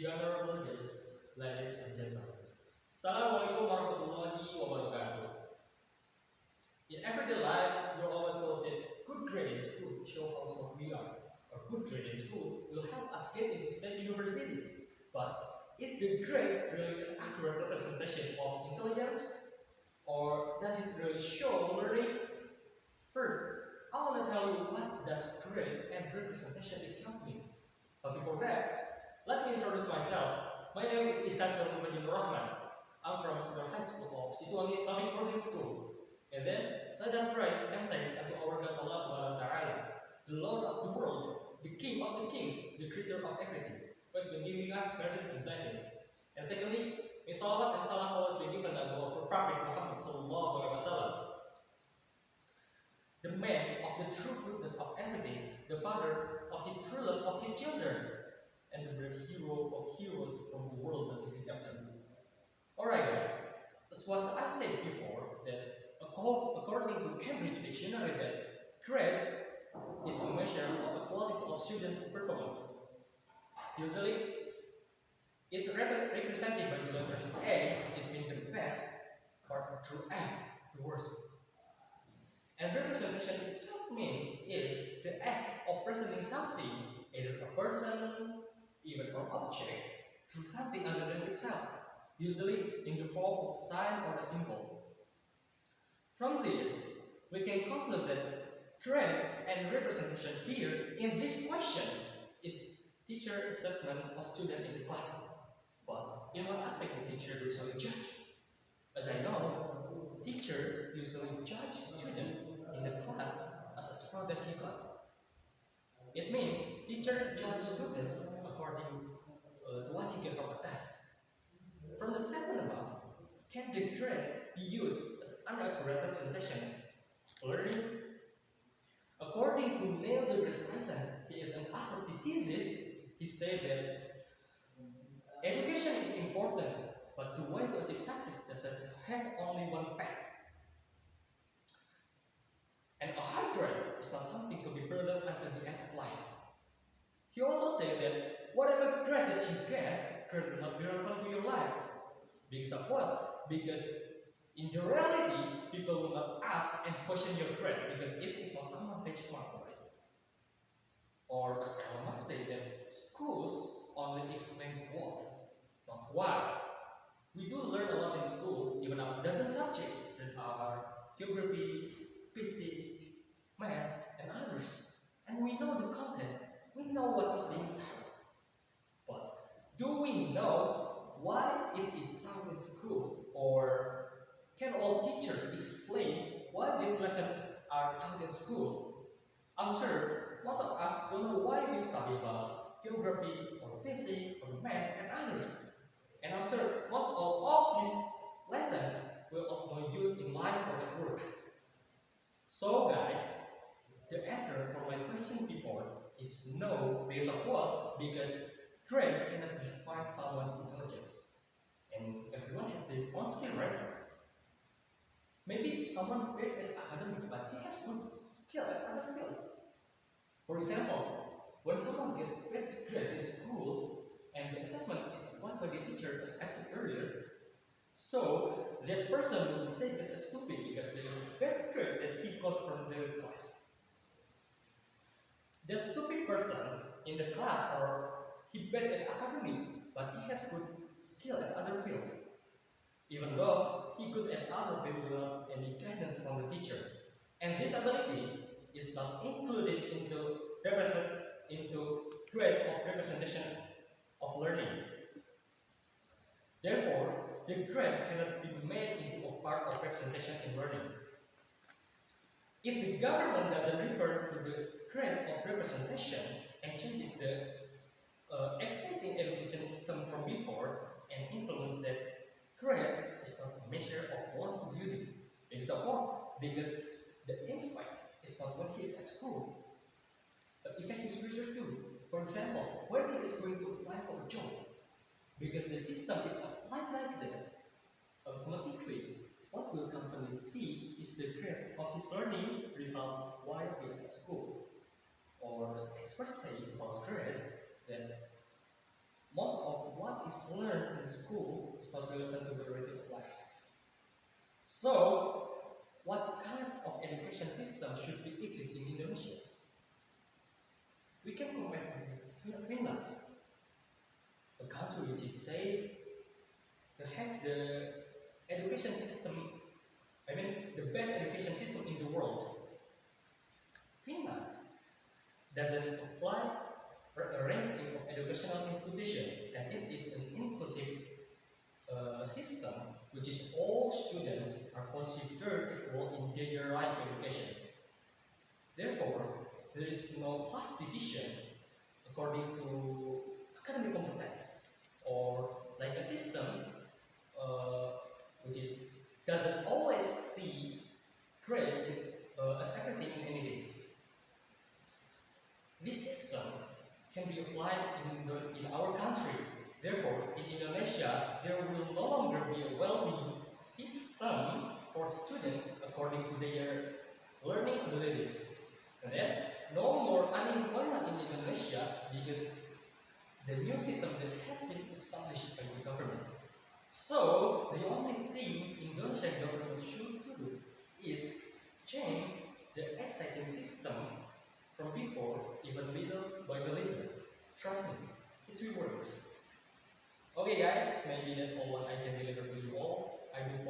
Honorable guests, ladies and gentlemen. Assalamualaikum warahmatullahi wabarakatuh. In everyday life, you're always told that good grade in school show how smart we are. A good grade in school will help us get into state university. But is the grade really an accurate representation of intelligence? Or does it really show learning? First, I want to tell you what does grade and representation itself mean. But before that, let me introduce myself. My name is Ihsan I'm from Sebuah High School of SITUWANGI Islamic Boarding School. And then, let us pray and thanks unto our God Allah Subhanahu wa Ta'ala, the Lord of the world, the King of the kings, the creator of everything, who has been giving us mercies and blessings. And secondly, may salawat and salam always be given unto our Prophet Muhammad Sallallahu Alaihi Wasallam, the man of the true goodness of everything, the father of his true love of his children, and the hero of heroes from the world that he redempted. Alright guys, as was I said before, that according to Cambridge Dictionary, that grade is a measure of the quality of students' performance. Usually, it represented by the letters A, it means the best, or through F, the worst. And representation itself means is the act of presenting something, either a person, even an object, through something other than itself, usually in the form of a sign or a symbol. From this, we can conclude that grade and representation here in this question is teacher assessment of student in the class. But in what aspect the teacher usually judge? As I know, teacher usually judge students in the class as a score that he got. It means teacher judge students according to what he get from a test. From the statement above, can the grade be used as an accurate representation of learning? According to Neil deGrasse Tyson, he is an astrophysicist. He said that education is important, but the way to achieve success doesn't have only one path. And a high grade is not something to be proud of until the end of life. He also said that whatever grade that you get, grade will not be relevant to your life. Because of what? Because in the reality, people will not ask and question your grade because it is not someone benchmark for it. Or as Elon Musk said that schools only explain what, not why. We do learn a lot in school, even a dozen subjects that are geography, physics, math, and others. And we know the content, we know what is being taught. But do we know why it is taught in school? Or can all teachers explain why these lessons are taught in school? I'm sure most of us don't know why we study about geography, or physics, or math, and others. And I'm sure most of these lessons will of no use in life or at work. So guys, the answer for my question before is no, because of what? Because grade cannot define someone's intelligence. And everyone has their own skill, right? Maybe someone great at academics, but he has good skill at other fields. For example, when someone gets great grade in school, and the assessment is applied by the teacher as I said earlier, so that person will be seen as a stupid because the bad grade that he got from the class. That stupid person in the class, or he bad at academic, but he has good skill at other field. Even though he good at other field without any guidance from the teacher. And this ability is not included into grade of representation of learning. Therefore, the grade cannot be made into a part of representation in learning. If the government doesn't refer to the grade of representation and changes the existing education system from before and implements that grade is not a measure of one's beauty. Because of what? Because the impact is not when he is at school, but affect his future too. For example, when he is going to apply for a job, because the system is applied like that, automatically, what will companies see is the grade of his learning result while he is at school. Or as experts say about grade, that most of what is learned in school is not relevant to the reality of life. So, what kind of education system should be exist in Indonesia? We can compare with Finland, a country which is safe to have the education system, the best education system in the world. Finland doesn't apply a ranking of educational institution, and it is an inclusive system which is all students are considered equal in their right to education. Therefore, there is no class division according to academic competence, or like a system which is doesn't always see grade as everything in anything. This system can be applied in our country. Therefore, in Indonesia, there will no longer be a well-being system for students according to their learning abilities. And then, no more unemployment in Indonesia because the new system that has been established by the government. So, the only thing Indonesian government should do is change the exciting system from before, even little by the little. Trust me, it will works. Okay guys, maybe that's all what I can deliver to you all. I do